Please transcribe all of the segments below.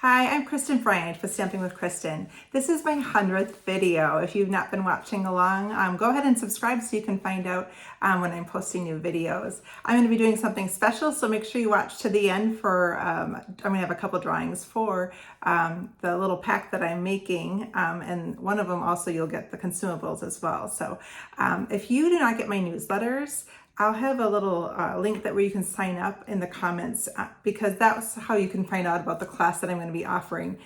Hi, I'm Kristen Bryant with Stamping with Kristen. This is my 100th video. If you've not been watching along, go ahead and subscribe so you can find out when I'm posting new videos. I'm going to be doing something special, so make sure you watch to the end for, I'm going to have a couple drawings for the little pack that I'm making, and one of them also you'll get the consumables as well. So if you do not get my newsletters, I'll have a little link where you can sign up in the comments because that's how you can find out about the class that I'm going to be offering,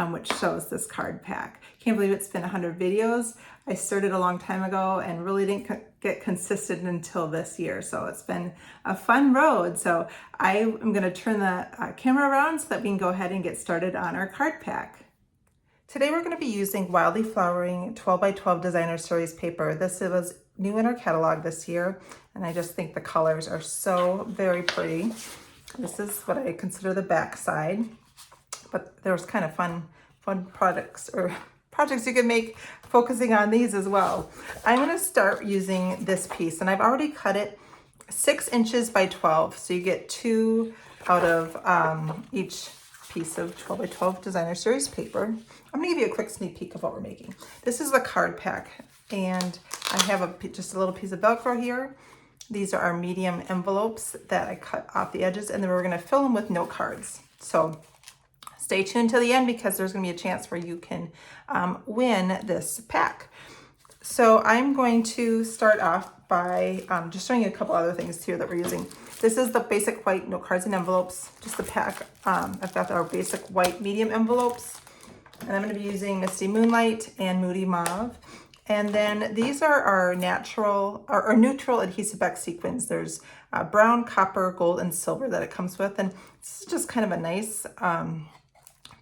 which shows this card pack. Can't believe it's been 100 videos. I started a long time ago and really didn't get consistent until this year. So it's been a fun road. So I am going to turn the camera around so that we can go ahead and get started on our card pack. Today we're going to be using Wildly Flowering 12x12 Designer Series paper. This was new in our catalog this year, and I just think the colors are so very pretty. This is what I consider the back side, but there's kind of fun projects you can make focusing on these as well. I'm going to start using this piece, and I've already cut it 6 inches by 12, so you get 2 out of each piece of 12x12 Designer Series paper. I'm going to give you a quick sneak peek of what we're making. This is the card pack, and I have just a little piece of Velcro here. These are our medium envelopes that I cut off the edges, and then we're going to fill them with note cards. So stay tuned to the end because there's going to be a chance where you can win this pack. So I'm going to start off by just showing you a couple other things here that we're using. This is the basic white note cards and envelopes, just the pack. I've got our basic white medium envelopes, and I'm going to be using Misty Moonlight and Moody Mauve. And then these are our neutral Adhesive X sequins. There's brown, copper, gold, and silver that it comes with. And this is just kind of a nice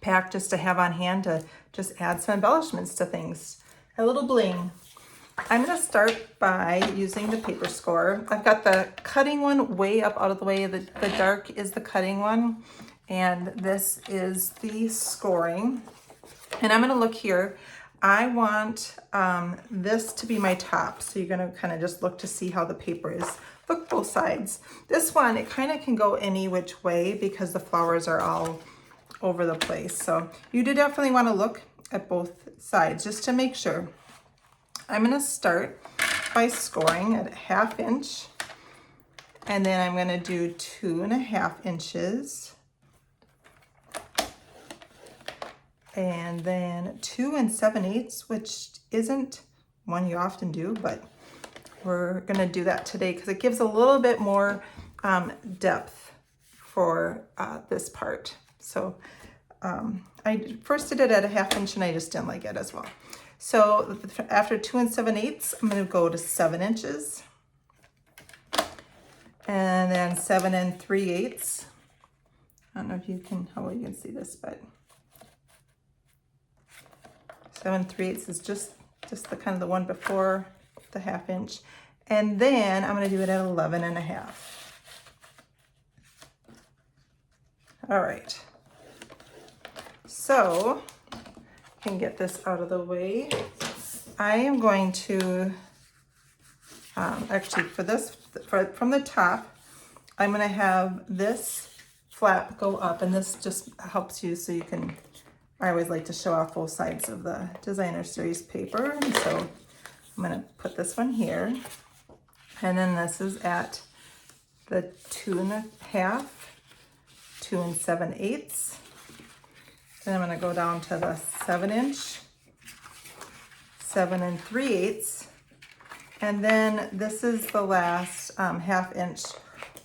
pack just to have on hand to just add some embellishments to things. A little bling. I'm going to start by using the paper score. I've got the cutting one way up out of the way. The dark is the cutting one, and this is the scoring. And I'm going to look here. I want this to be my top, so you're going to kind of just look to see how the paper is. Look both sides. This one, it kind of can go any which way because the flowers are all over the place. So you do definitely want to look at both sides just to make sure. I'm going to start by scoring at 1/2 inch, and then I'm going to do 2.5 inches, and then 2 7/8, which isn't one you often do, but we're going to do that today because it gives a little bit more depth for this part. So I first did it at 1/2 inch and I just didn't like it as well. So after 2 7/8, I'm going to go to 7 inches, and then 7 3/8. I don't know if you can, how well you can see this, but 7 3/8 is just the kind of the one before the 1/2 inch. And then I'm going to do it at 11.5. All right. So I can get this out of the way. I am going to, actually from the top, I'm going to have this flap go up, and this just helps you so you can, I always like to show off both sides of the Designer Series paper. And so I'm going to put this one here, and then this is at the 2.5, 2 7/8. Then I'm going to go down to the 7 inch, 7 3/8, and then this is the last 1/2 inch,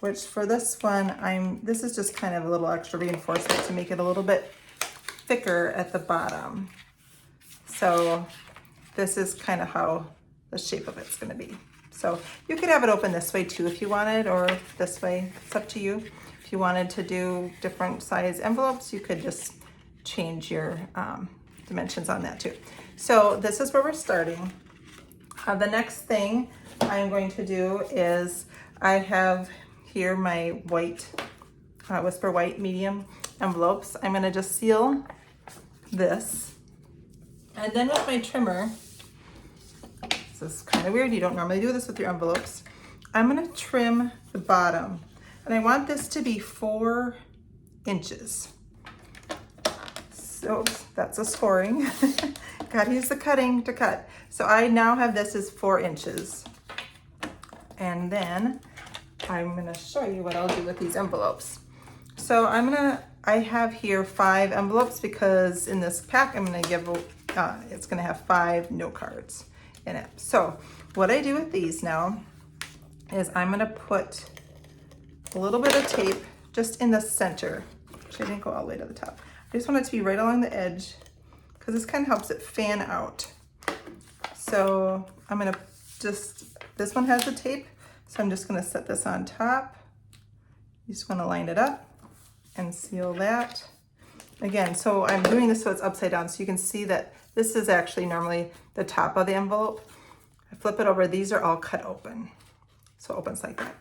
which for this one, this is just kind of a little extra reinforcement to make it a little bit thicker at the bottom. So this is kind of how the shape of it's going to be. So you could have it open this way too if you wanted, or this way. It's up to you. If you wanted to do different size envelopes, you could just change your dimensions on that too. So this is where we're starting. The next thing I'm going to do is I have here my white, Whisper White medium envelopes. I'm going to just seal this. And then with my trimmer, this is kind of weird, you don't normally do this with your envelopes, I'm going to trim the bottom. And I want this to be 4 inches. oops, that's a scoring. Gotta use the cutting to cut. So I now have this as 4 inches. And then I'm gonna show you what I'll do with these envelopes. So I have here 5 envelopes because in this pack I'm gonna give, it's gonna have 5 note cards in it. So what I do with these now is I'm gonna put a little bit of tape just in the center. Actually, I didn't go all the way to the top. I just want it to be right along the edge because this kind of helps it fan out. So I'm gonna this one has the tape, so I'm just gonna set this on top. You just wanna line it up and seal that. Again, so I'm doing this so it's upside down so you can see that this is actually normally the top of the envelope. I flip it over, these are all cut open. So it opens like that.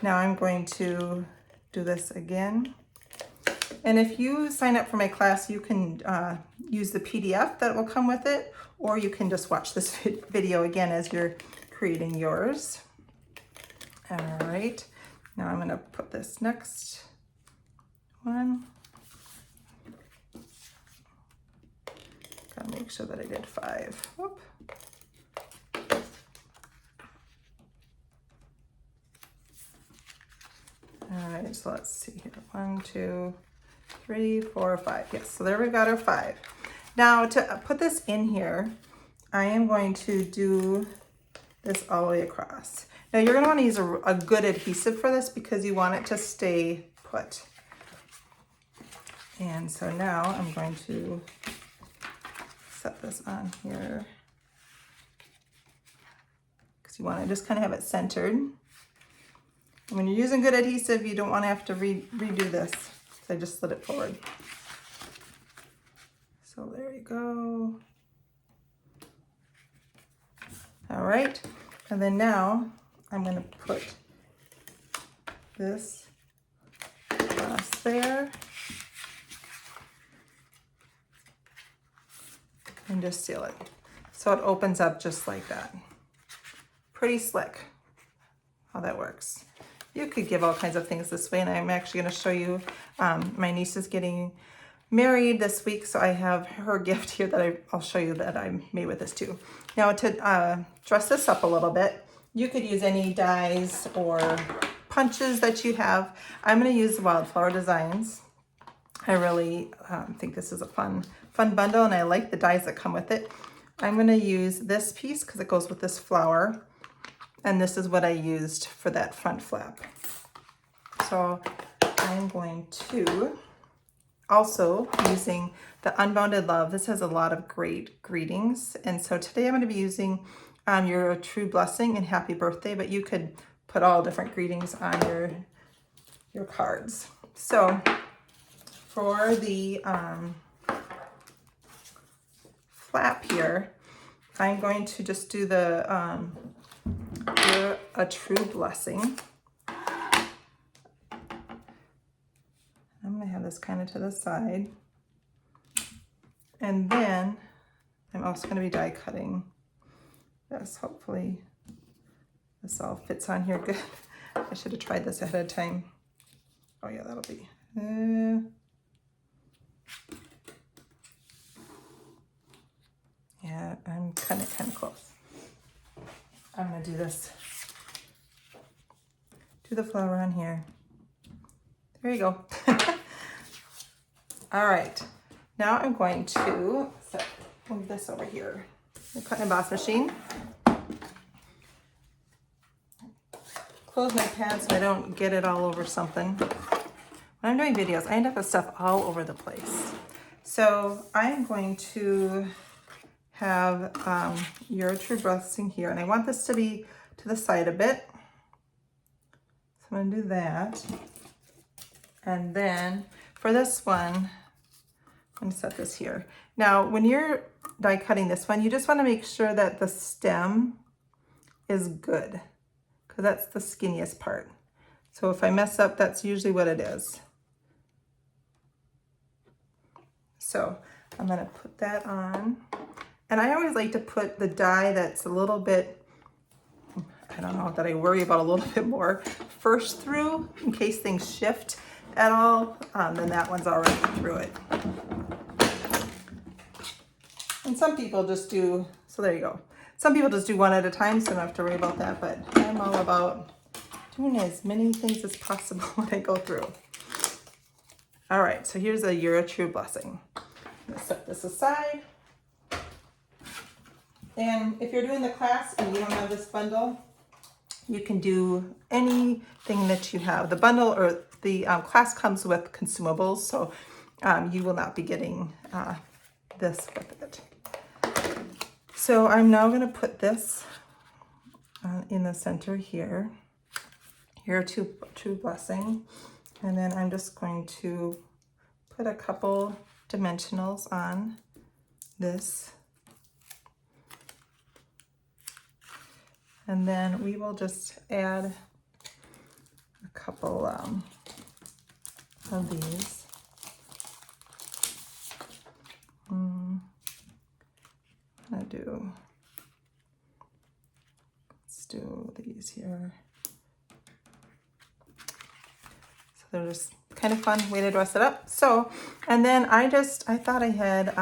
Now I'm going to do this again. And if you sign up for my class, you can use the PDF that will come with it, or you can just watch this video again as you're creating yours. All right, now I'm gonna put this next one. Gotta make sure that I did 5. Whoop. All right, so let's see here. 1, 2, 3, 4, 5. Yes, so there we got our 5. Now to put this in here, I am going to do this all the way across. Now you're gonna wanna use a good adhesive for this because you want it to stay put. And so now I'm going to set this on here because you wanna just kind of have it centered. When you're using good adhesive, you don't want to have to redo this. So I just slid it forward. So there you go. All right, and then now I'm going to put this across there and just seal it. So it opens up just like that. Pretty slick how that works. You could give all kinds of things this way, and I'm actually going to show you, my niece is getting married this week, so I have her gift here that I'll show you that I made with this too. Now to dress this up a little bit, you could use any dies or punches that you have. I'm going to use the Wildflower Designs. I really think this is a fun bundle, and I like the dies that come with it. I'm going to use this piece because it goes with this flower. And this is what I used for that front flap. So I'm going to also using the Unbounded Love. This has a lot of great greetings. And so today I'm going to be using your true blessing and happy birthday, but you could put all different greetings on your cards. So for the flap here, I'm going to just do the you're a true blessing. I'm going to have this kind of to the side. And then I'm also going to be die cutting this. Hopefully this all fits on here good. I should have tried this ahead of time. Oh yeah, that'll be. Yeah, I'm kind of close. I'm gonna do this. Do the flower on here. There you go. All right, now I'm going to move this over here. The cut and emboss machine. Close my pad so I don't get it all over something. When I'm doing videos, I end up with stuff all over the place. So I'm going to have your true blessing here, and I want this to be to the side a bit. So I'm gonna do that. And then for this one, I'm gonna set this here. Now, when you're die cutting this one, you just wanna make sure that the stem is good, because that's the skinniest part. So if I mess up, that's usually what it is. So I'm gonna put that on. And I always like to put the die that's a little bit, I don't know, that I worry about a little bit more first through, in case things shift at all, then that one's already through it. some people just do, so there you go. Some people just do one at a time, so I don't have to worry about that, but I'm all about doing as many things as possible when I go through. All right, so here's a You're a True Blessing. I'm gonna set this aside. And if you're doing the class and you don't have this bundle, you can do anything that you have. The bundle or the class comes with consumables, so you will not be getting this with it. So I'm now going to put this in the center here. You're a true blessing. And then I'm just going to put a couple dimensionals on this. And then we will just add a couple of these. Let's do these here. So they're just kind of fun way to dress it up. So, and then I thought I had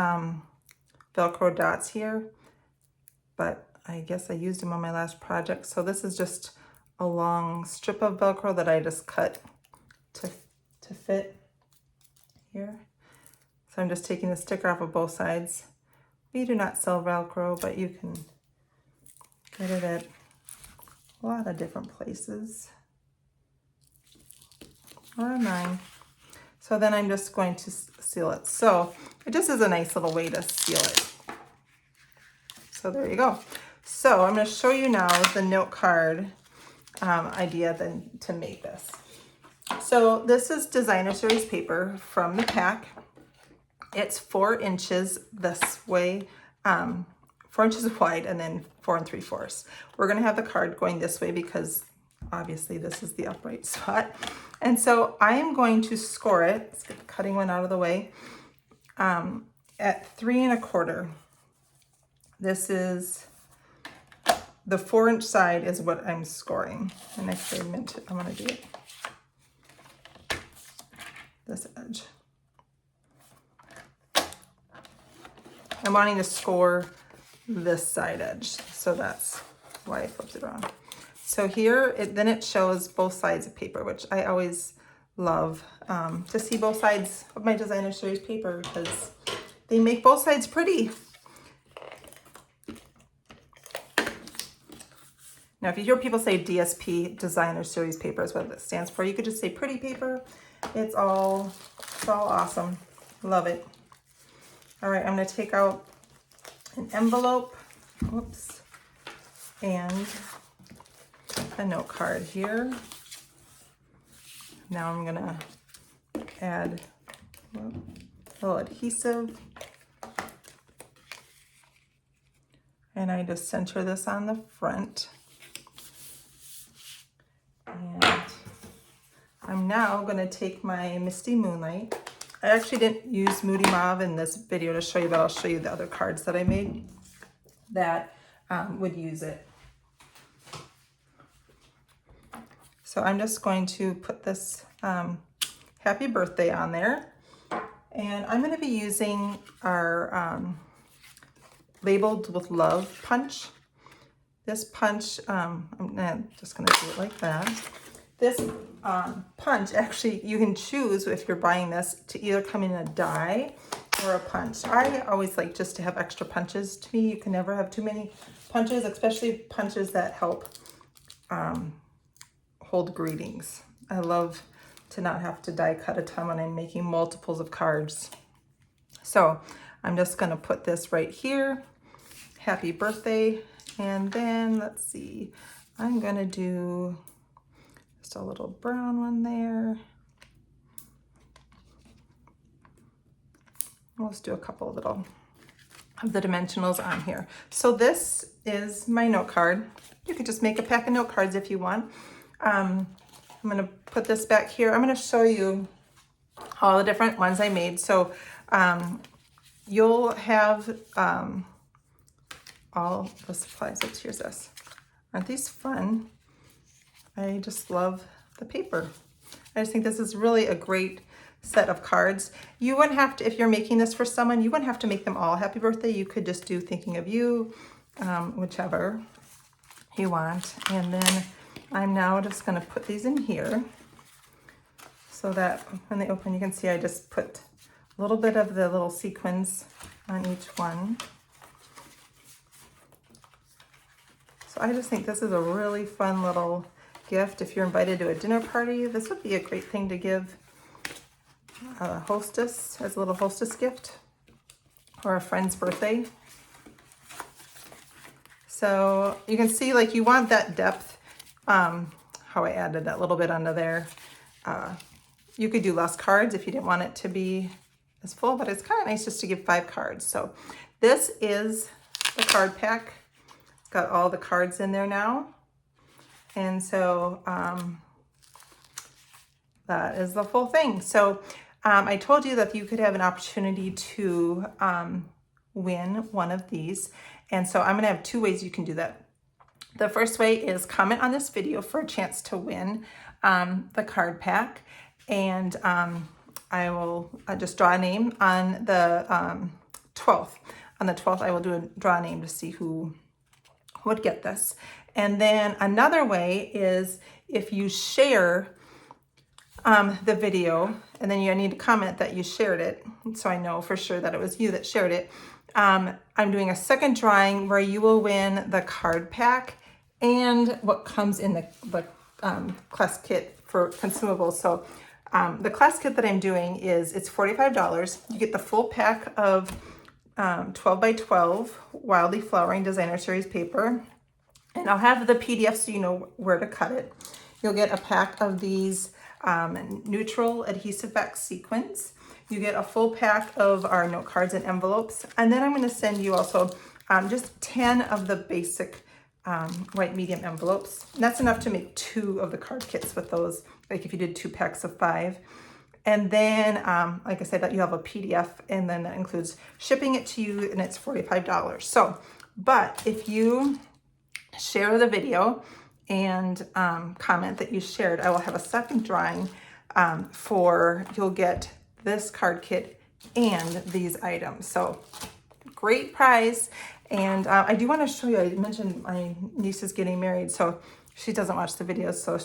Velcro dots here, but I guess I used them on my last project. So this is just a long strip of Velcro that I just cut to fit here. So I'm just taking the sticker off of both sides. We do not sell Velcro, but you can get it at a lot of different places or online. So then I'm just going to seal it. So it just is a nice little way to seal it. So there you go. So I'm going to show you now the note card idea then to make this. So this is designer series paper from the pack. It's 4 inches this way, 4 inches wide, and then 4 3/4. We're going to have the card going this way because obviously this is the upright spot. And so I am going to score it. Let's get the cutting one out of the way. At 3 1/4. This is the 4-inch side is what I'm scoring. And actually I'm going to do it this edge. I'm wanting to score this side edge, so that's why I flipped it around. So here, then it shows both sides of paper, which I always love to see both sides of my designer series paper because they make both sides pretty. Now, if you hear people say DSP, designer series paper is what it stands for. You could just say pretty paper. It's all awesome. Love it. All right, I'm going to take out an envelope, whoops, and a note card here. Now I'm going to add a little adhesive, and I just center this on the front. And I'm now going to take my Misty Moonlight. I actually didn't use Moody Mauve in this video to show you, but I'll show you the other cards that I made that would use it. So I'm just going to put this happy birthday on there. And I'm going to be using our Labeled with Love punch. This punch, I'm just going to do it like that. This punch, actually, you can choose if you're buying this to either come in a die or a punch. I always like just to have extra punches. To me, you can never have too many punches, especially punches that help hold greetings. I love to not have to die cut a ton when I'm making multiples of cards. So I'm just going to put this right here. Happy birthday. And then let's see, I'm going to do just a little brown one there. Let's do a couple little of the dimensionals on here. So this is my note card. You could just make a pack of note cards if you want. I'm going to put this back here. I'm going to show you all the different ones I made. So you'll have all the supplies. Oops, here's this. Aren't these fun? I just love the paper. I just think this is really a great set of cards. You wouldn't have to, if you're making this for someone, you wouldn't have to make them all happy birthday. You could just do thinking of you, whichever you want. And then I'm now just going to put these in here so that when they open, you can see I just put a little bit of the little sequins on each one. So I just think this is a really fun little gift. If you're invited to a dinner party, this would be a great thing to give a hostess as a little hostess gift, or a friend's birthday. So you can see, like, you want that depth, how I added that little bit under there. You could do less cards if you didn't want it to be as full, but it's kind of nice just to give 5 cards. So this is the card pack. It's got all the cards in there now. And so that is the full thing. So I told you that you could have an opportunity to win one of these. And so I'm going to have 2 ways you can do that. The first way is comment on this video for a chance to win the card pack. And I will just draw a name on the 12th. On the 12th, I will draw a name to see who would get this. And then another way is if you share the video, and then you need to comment that you shared it, so I know for sure that it was you that shared it. I'm doing a second drawing where you will win the card pack and what comes in the class kit for consumables. So the class kit that I'm doing it's $45. You get the full pack of 12 by 12 Wildly Flowering Designer Series paper. And I'll have the PDF so you know where to cut it. You'll get a pack of these neutral adhesive back sequins. You get a full pack of our note cards and envelopes. And then I'm going to send you also just 10 of the basic white medium envelopes. And that's enough to make 2 of the card kits with those, like if you did 2 packs of 5. And then, like I said, that you have a PDF, and then that includes shipping it to you, and it's $45. So, but if you share the video and comment that you shared, I will have a second drawing you'll get this card kit and these items. So great prize. And I do want to show you, I mentioned my niece is getting married, so she doesn't watch the videos, so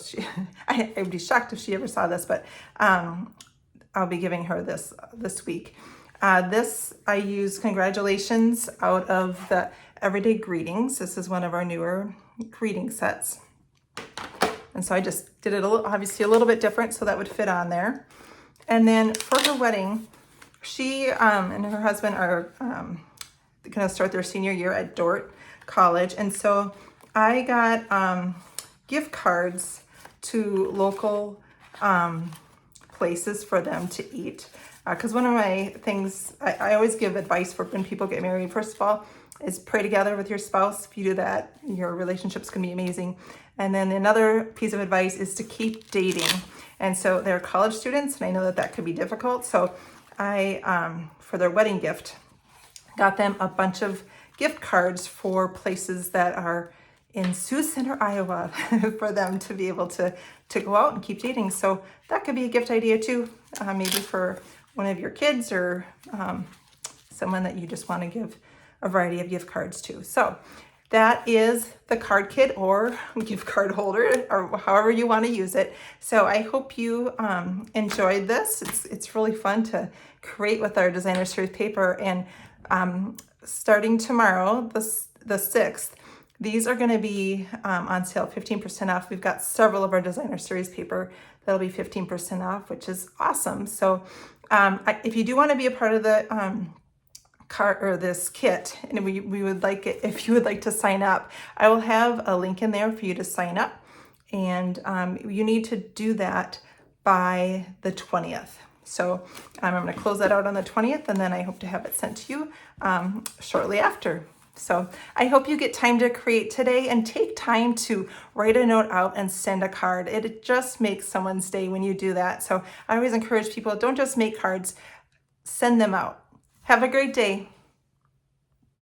I would be shocked if she ever saw this, but I'll be giving her this week. This I use Congratulations out of the Everyday Greetings. This is one of our newer greeting sets. And so I just did it obviously a little bit different so that would fit on there. And then for her wedding, she and her husband are going to start their senior year at Dordt College. And so I got gift cards to local places for them to eat. Because one of my things, I always give advice for when people get married. First of all, is pray together with your spouse. If you do that, your relationship's gonna be amazing. And then another piece of advice is to keep dating. And so they're college students, and I know that that could be difficult. So I, for their wedding gift, got them a bunch of gift cards for places that are in Sioux Center, Iowa, for them to be able to go out and keep dating. So that could be a gift idea too, maybe for one of your kids or someone that you just want to give a variety of gift cards to. So that is the card kit or gift card holder, or however you want to use it. So I hope you enjoyed this. It's really fun to create with our Designer Series paper. And starting tomorrow, the 6th, these are going to be on sale, 15% off. We've got several of our Designer Series paper that'll be 15% off, which is awesome. So if you do want to be a part of the cart or this kit, and we would like it if you would like to sign up, I will have a link in there for you to sign up, and you need to do that by the 20th. So I'm going to close that out on the 20th, and then I hope to have it sent to you shortly after. So I hope you get time to create today, and take time to write a note out and send a card. It just makes someone's day when you do that. So I always encourage people, don't just make cards, send them out. Have a great day.